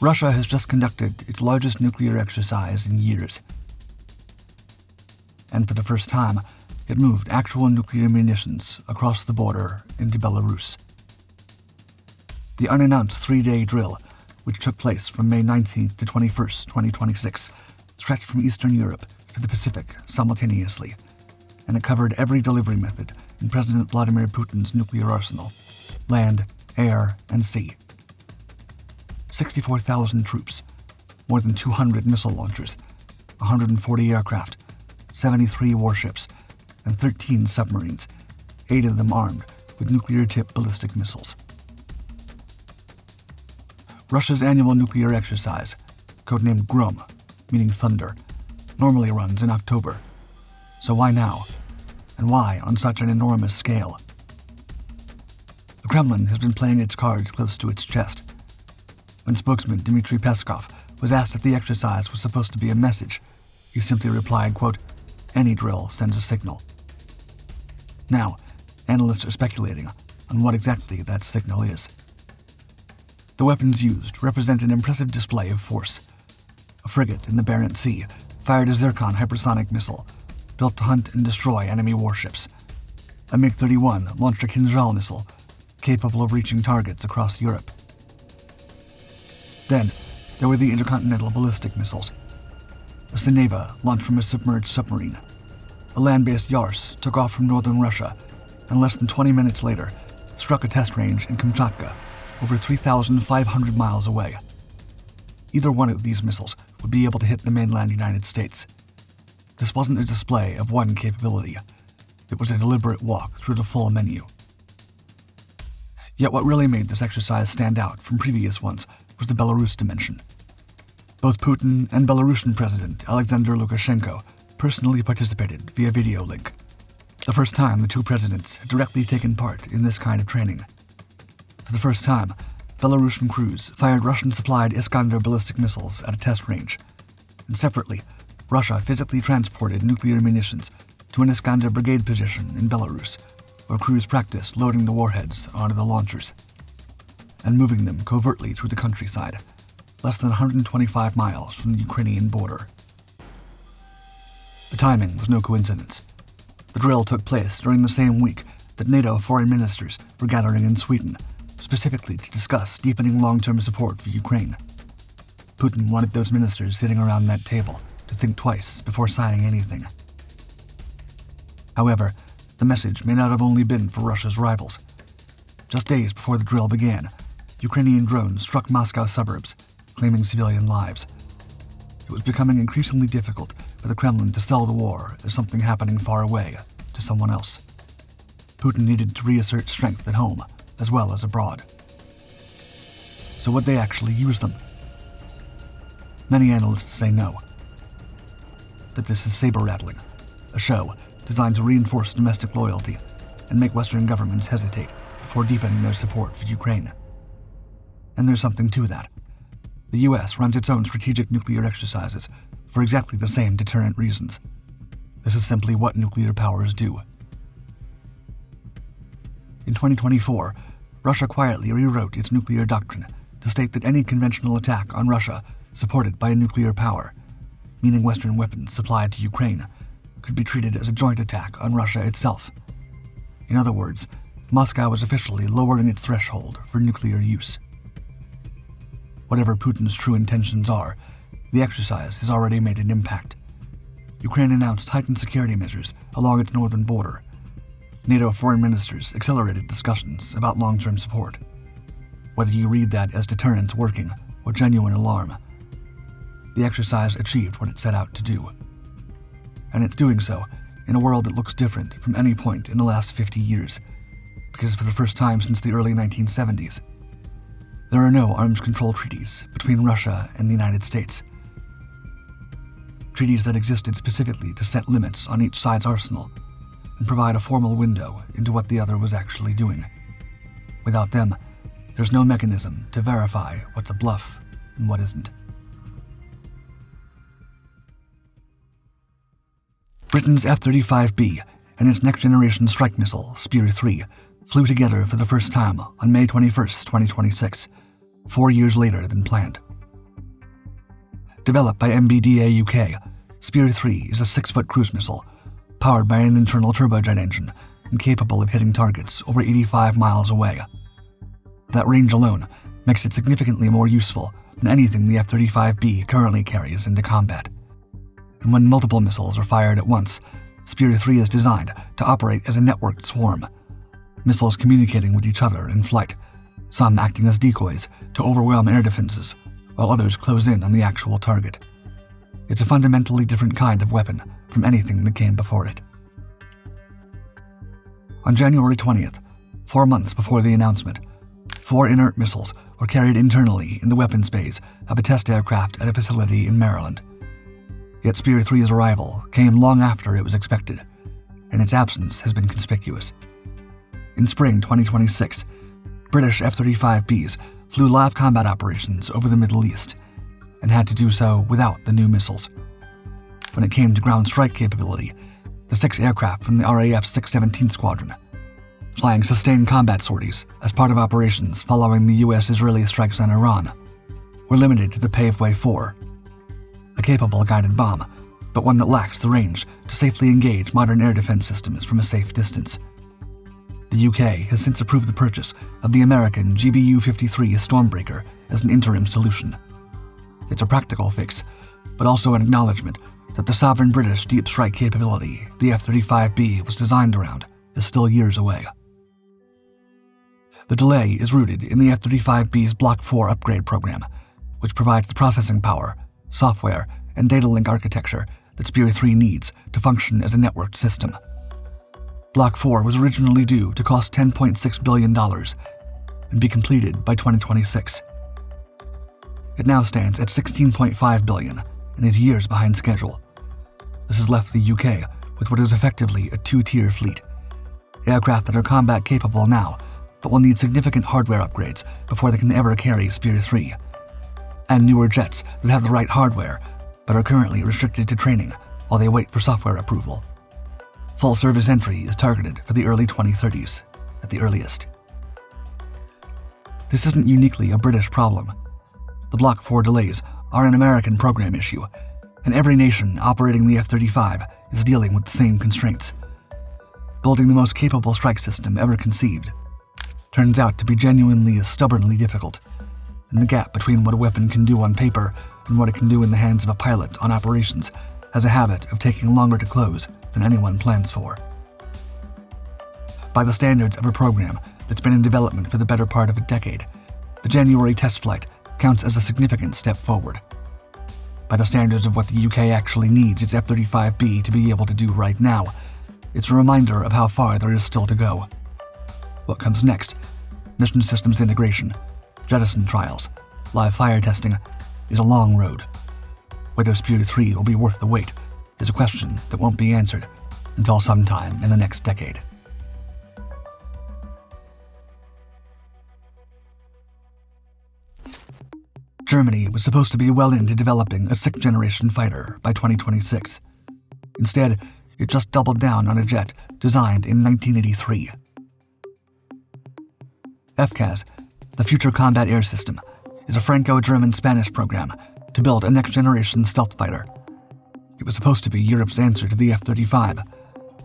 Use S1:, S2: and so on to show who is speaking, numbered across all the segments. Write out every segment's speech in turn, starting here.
S1: Russia has just conducted its largest nuclear exercise in years. And for the first time, it moved actual nuclear munitions across the border into Belarus. The unannounced 3-day drill, which took place from May 19th to 21st, 2026, stretched from Eastern Europe to the Pacific simultaneously, and it covered every delivery method in President Vladimir Putin's nuclear arsenal: land, air, and sea. 64,000 troops, more than 200 missile launchers, 140 aircraft, 73 warships, and 13 submarines, 8 of them armed with nuclear-tipped ballistic missiles. Russia's annual nuclear exercise, codenamed Grom, meaning thunder, normally runs in October. So why now? And why on such an enormous scale? The Kremlin has been playing its cards close to its chest. When spokesman Dmitry Peskov was asked if the exercise was supposed to be a message, he simply replied, quote, "Any drill sends a signal." Now, analysts are speculating on what exactly that signal is. The weapons used represent an impressive display of force. A frigate in the Barents Sea fired a Zircon hypersonic missile built to hunt and destroy enemy warships. A MiG-31 launched a Kinzhal missile capable of reaching targets across Europe. Then, there were the intercontinental ballistic missiles. A Sineva launched from a submerged submarine. A land-based Yars took off from northern Russia and less than 20 minutes later struck a test range in Kamchatka, over 3,500 miles away. Either one of these missiles would be able to hit the mainland United States. This wasn't a display of one capability. It was a deliberate walk through the full menu. Yet what really made this exercise stand out from previous ones was the Belarus dimension. Both Putin and Belarusian President Alexander Lukashenko personally participated via video link. The first time the two presidents had directly taken part in this kind of training. For the first time, Belarusian crews fired Russian-supplied Iskander ballistic missiles at a test range, and separately, Russia physically transported nuclear munitions to an Iskander brigade position in Belarus, where crews practiced loading the warheads onto the launchers and moving them covertly through the countryside, less than 125 miles from the Ukrainian border. The timing was no coincidence. The drill took place during the same week that NATO foreign ministers were gathering in Sweden, specifically to discuss deepening long-term support for Ukraine. Putin wanted those ministers sitting around that table to think twice before signing anything. However, the message may not have only been for Russia's rivals. Just days before the drill began, Ukrainian drones struck Moscow suburbs, claiming civilian lives. It was becoming increasingly difficult for the Kremlin to sell the war as something happening far away to someone else. Putin needed to reassert strength at home, as well as abroad. So would they actually use them? Many analysts say no. That this is saber-rattling, a show designed to reinforce domestic loyalty and make Western governments hesitate before deepening their support for Ukraine. And there's something to that. The US runs its own strategic nuclear exercises for exactly the same deterrent reasons. This is simply what nuclear powers do. In 2024, Russia quietly rewrote its nuclear doctrine to state that any conventional attack on Russia supported by a nuclear power, meaning Western weapons supplied to Ukraine, could be treated as a joint attack on Russia itself. In other words, Moscow is officially lowering its threshold for nuclear use. Whatever Putin's true intentions are, the exercise has already made an impact. Ukraine announced heightened security measures along its northern border. NATO foreign ministers accelerated discussions about long-term support. Whether you read that as deterrence working or genuine alarm, the exercise achieved what it set out to do. And it's doing so in a world that looks different from any point in the last 50 years, because for the first time since the early 1970s, there are no arms control treaties between Russia and the United States. Treaties that existed specifically to set limits on each side's arsenal and provide a formal window into what the other was actually doing. Without them, there's no mechanism to verify what's a bluff and what isn't. Britain's F-35B and its next-generation strike missile, Spear 3, flew together for the first time on May 21, 2026, 4 years later than planned. Developed by MBDA UK, Spear 3 is a 6-foot cruise missile, powered by an internal turbojet engine and capable of hitting targets over 85 miles away. That range alone makes it significantly more useful than anything the F-35B currently carries into combat. And when multiple missiles are fired at once, Spear 3 is designed to operate as a networked swarm, missiles communicating with each other in flight, some acting as decoys to overwhelm air defenses, while others close in on the actual target. It's a fundamentally different kind of weapon from anything that came before it. On January 20th, 4 months before the announcement, 4 inert missiles were carried internally in the weapons bays of a test aircraft at a facility in Maryland. Yet Spear 3's arrival came long after it was expected, and its absence has been conspicuous. In spring 2026, British F-35Bs flew live combat operations over the Middle East, and had to do so without the new missiles. When it came to ground strike capability, the 6 aircraft from the RAF's 617 Squadron, flying sustained combat sorties as part of operations following the US-Israeli strikes on Iran, were limited to the Paveway 4, a capable guided bomb, but one that lacks the range to safely engage modern air defense systems from a safe distance. The UK has since approved the purchase of the American GBU-53 Stormbreaker as an interim solution. It's a practical fix, but also an acknowledgement that the sovereign British deep strike capability the F-35B was designed around is still years away. The delay is rooted in the F-35B's Block 4 upgrade program, which provides the processing power, software, and data link architecture that Spear 3 needs to function as a networked system. Block 4 was originally due to cost $10.6 billion and be completed by 2026. It now stands at $16.5 billion and is years behind schedule. This has left the UK with what is effectively a 2-tier fleet. Aircraft that are combat capable now, but will need significant hardware upgrades before they can ever carry Spear 3. And newer jets that have the right hardware, but are currently restricted to training while they wait for software approval. Full service entry is targeted for the early 2030s, at the earliest. This isn't uniquely a British problem. The Block 4 delays are an American program issue, and every nation operating the F-35 is dealing with the same constraints. Building the most capable strike system ever conceived turns out to be genuinely stubbornly difficult, and the gap between what a weapon can do on paper and what it can do in the hands of a pilot on operations has a habit of taking longer to close than anyone plans for. By the standards of a program that's been in development for the better part of a decade, the January test flight counts as a significant step forward. By the standards of what the UK actually needs its F-35B to be able to do right now, it's a reminder of how far there is still to go. What comes next? Mission systems integration, jettison trials, live fire testing, is a long road. Whether Spear 3 will be worth the wait is a question that won't be answered until sometime in the next decade. Germany was supposed to be well into developing a 6th-generation fighter by 2026. Instead, it just doubled down on a jet designed in 1983. FCAS, the Future Combat Air System, is a Franco-German-Spanish program to build a next-generation stealth fighter. It was supposed to be Europe's answer to the F-35,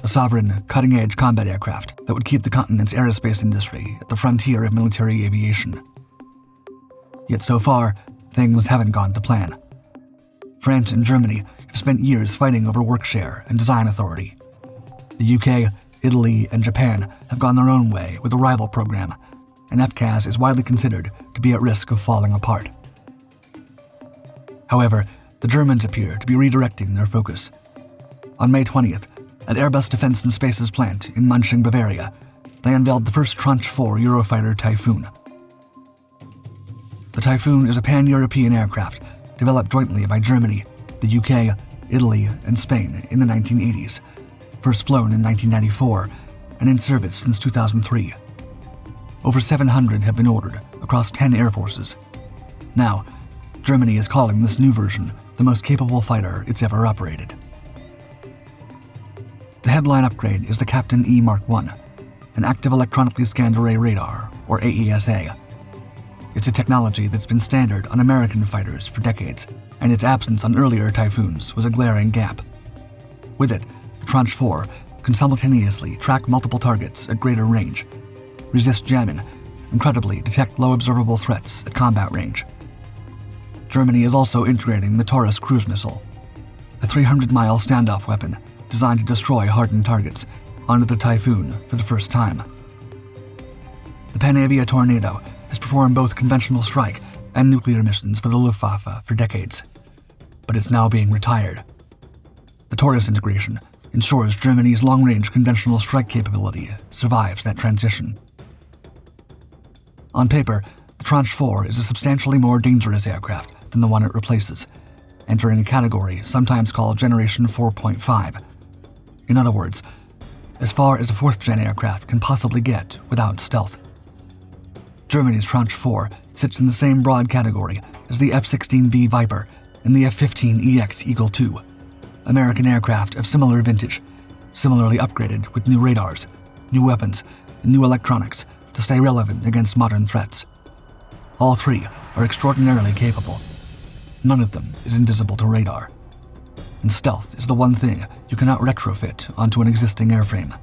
S1: a sovereign, cutting-edge combat aircraft that would keep the continent's aerospace industry at the frontier of military aviation. Yet so far, things haven't gone to plan. France and Germany have spent years fighting over work share and design authority. The UK, Italy, and Japan have gone their own way with a rival program, and FCAS is widely considered to be at risk of falling apart. However, the Germans appear to be redirecting their focus. On May 20th, at Airbus Defence and Space's plant in Munching, Bavaria, they unveiled the first Tranche 4 Eurofighter Typhoon. The Typhoon is a pan-European aircraft developed jointly by Germany, the UK, Italy, and Spain in the 1980s, first flown in 1994, and in service since 2003. Over 700 have been ordered across 10 air forces. Now, Germany is calling this new version the most capable fighter it's ever operated. The headline upgrade is the Captain E Mark I, an active electronically scanned array radar, or AESA. It's a technology that's been standard on American fighters for decades, and its absence on earlier Typhoons was a glaring gap. With it, the Tranche 4 can simultaneously track multiple targets at greater range, resist jamming, and credibly detect low observable threats at combat range. Germany is also integrating the Taurus cruise missile, a 300-mile standoff weapon designed to destroy hardened targets, onto the Typhoon for the first time. The Panavia Tornado has performed both conventional strike and nuclear missions for the Luftwaffe for decades, but it's now being retired. The Taurus integration ensures Germany's long-range conventional strike capability survives that transition. On paper, the Tranche 4 is a substantially more dangerous aircraft than the one it replaces, entering a category sometimes called Generation 4.5. In other words, as far as a 4th-gen aircraft can possibly get without stealth. Germany's Tranche 4 sits in the same broad category as the F-16V Viper and the F-15EX Eagle II, American aircraft of similar vintage, similarly upgraded with new radars, new weapons, and new electronics to stay relevant against modern threats. All three are extraordinarily capable. None of them is invisible to radar. And stealth is the one thing you cannot retrofit onto an existing airframe.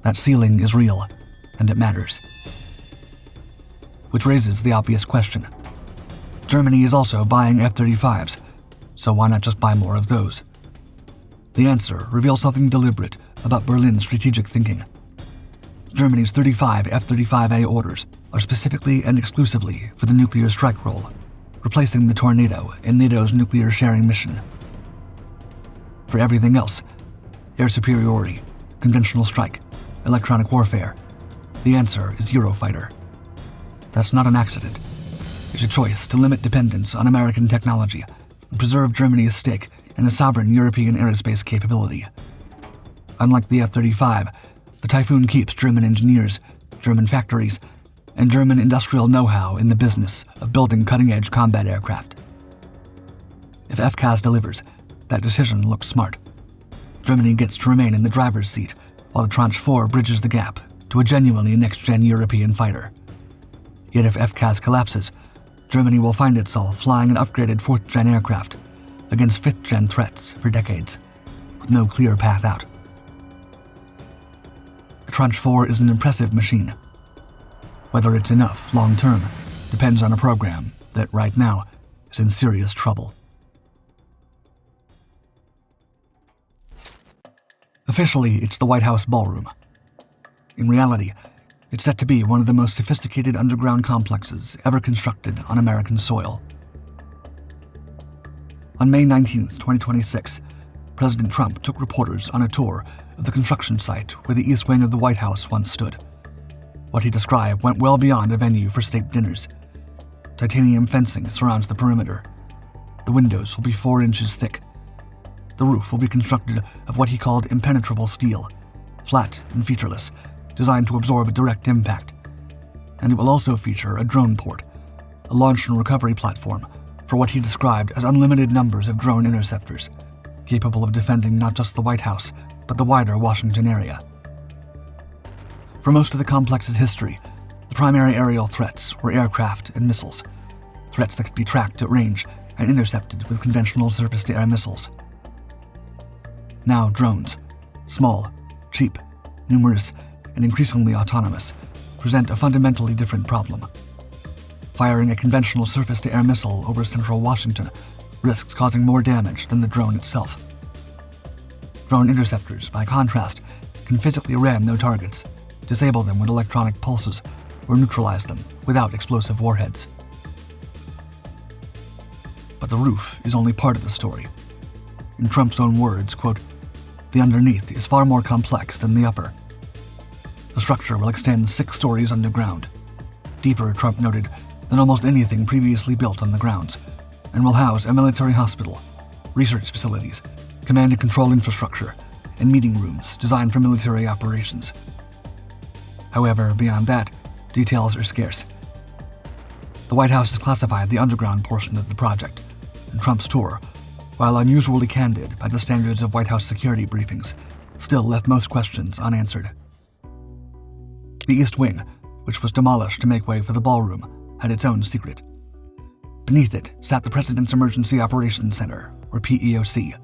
S1: That ceiling is real, and it matters. Which raises the obvious question. Germany is also buying F-35s, so why not just buy more of those? The answer reveals something deliberate about Berlin's strategic thinking. Germany's 35 F-35A orders are specifically and exclusively for the nuclear strike role, replacing the Tornado in NATO's nuclear sharing mission. For everything else, air superiority, conventional strike, electronic warfare, the answer is Eurofighter. That's not an accident. It's a choice to limit dependence on American technology and preserve Germany's stake in a sovereign European aerospace capability. Unlike the F-35, the Typhoon keeps German engineers, German factories, and German industrial know-how in the business of building cutting-edge combat aircraft. If FCAS delivers, that decision looks smart. Germany gets to remain in the driver's seat, while the Tranche 4 bridges the gap to a genuinely next-gen European fighter. Yet if FCAS collapses, Germany will find itself flying an upgraded 4th-gen aircraft against 5th-gen threats for decades, with no clear path out. The Tranche 4 is an impressive machine. Whether it's enough long-term depends on a program that, right now, is in serious trouble. Officially, it's the White House Ballroom. In reality, it's set to be one of the most sophisticated underground complexes ever constructed on American soil. On May 19, 2026, President Trump took reporters on a tour of the construction site where the East Wing of the White House once stood. What he described went well beyond a venue for state dinners. Titanium fencing surrounds the perimeter. The windows will be 4 inches thick. The roof will be constructed of what he called impenetrable steel, flat and featureless, designed to absorb a direct impact. And it will also feature a drone port, a launch and recovery platform for what he described as unlimited numbers of drone interceptors, capable of defending not just the White House, but the wider Washington area. For most of the complex's history, the primary aerial threats were aircraft and missiles, threats that could be tracked at range and intercepted with conventional surface-to-air missiles. Now drones, small, cheap, numerous, and increasingly autonomous, present a fundamentally different problem. Firing a conventional surface-to-air missile over central Washington risks causing more damage than the drone itself. Drone interceptors, by contrast, can physically ram their targets, disable them with electronic pulses, or neutralize them without explosive warheads. But the roof is only part of the story. In Trump's own words, quote, "The underneath is far more complex than the upper." The structure will extend 6 stories underground, deeper, Trump noted, than almost anything previously built on the grounds, and will house a military hospital, research facilities, command and control infrastructure, and meeting rooms designed for military operations. However, beyond that, details are scarce. The White House has classified the underground portion of the project, and Trump's tour, while unusually candid by the standards of White House security briefings, still left most questions unanswered. The East Wing, which was demolished to make way for the Ballroom, had its own secret. Beneath it sat the President's Emergency Operations Center, or PEOC,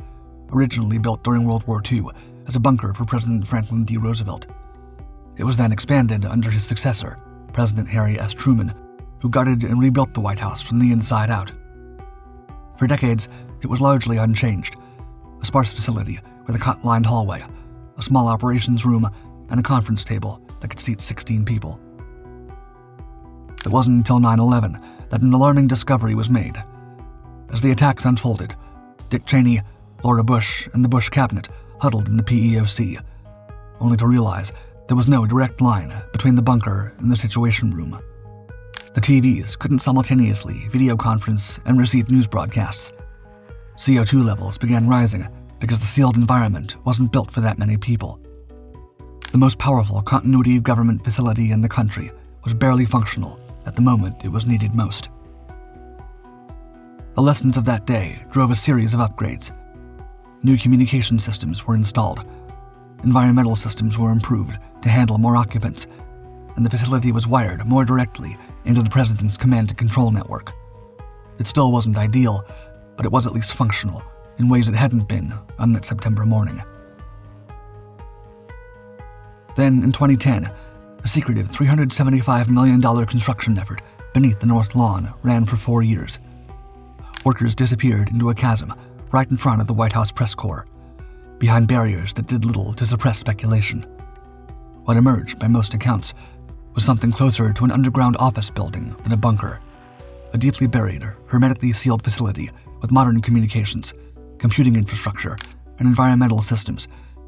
S1: originally built during World War II as a bunker for President Franklin D. Roosevelt. It was then expanded under his successor, President Harry S. Truman, who gutted and rebuilt the White House from the inside out. For decades, it was largely unchanged, a sparse facility with a cot-lined hallway, a small operations room, and a conference table that could seat 16 people. It wasn't until 9/11 that an alarming discovery was made. As the attacks unfolded, Dick Cheney, Laura Bush, and the Bush cabinet huddled in the PEOC, only to realize there was no direct line between the bunker and the Situation Room. The TVs couldn't simultaneously video conference and receive news broadcasts. CO2 levels began rising because the sealed environment wasn't built for that many people. The most powerful continuity of government facility in the country was barely functional at the moment it was needed most. The lessons of that day drove a series of upgrades. New communication systems were installed, environmental systems were improved to handle more occupants, and the facility was wired more directly into the President's command and control network. It still wasn't ideal, but it was at least functional in ways it hadn't been on that September morning. Then, in 2010, a secretive $375 million construction effort beneath the North Lawn ran for 4 years. Workers disappeared into a chasm right in front of the White House press corps, behind barriers that did little to suppress speculation. What emerged, by most accounts, was something closer to an underground office building than a bunker, a deeply buried, hermetically sealed facility with modern communications, computing infrastructure, and environmental systems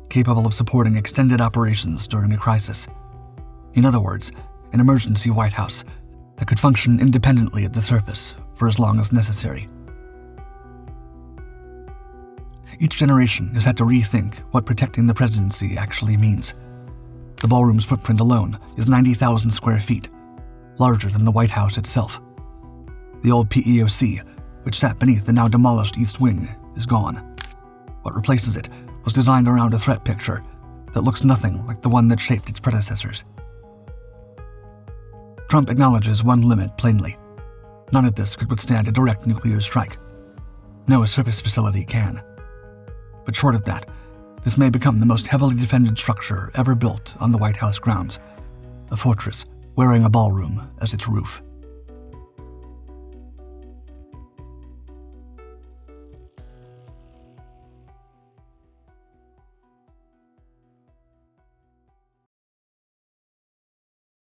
S1: capable of supporting extended operations during a crisis. In other words, an emergency White House that could function independently at the surface for as long as necessary. Each generation has had to rethink what protecting the presidency actually means. The Ballroom's footprint alone is 90,000 square feet, larger than the White House itself. The old PEOC, which sat beneath the now demolished East Wing, is gone. What replaces it was designed around a threat picture that looks nothing like the one that shaped its predecessors. Trump acknowledges one limit plainly. None of this could withstand a direct nuclear strike. No surface facility can. But short of that, this may become the most heavily defended structure ever built on the White House grounds, a fortress wearing a ballroom as its roof.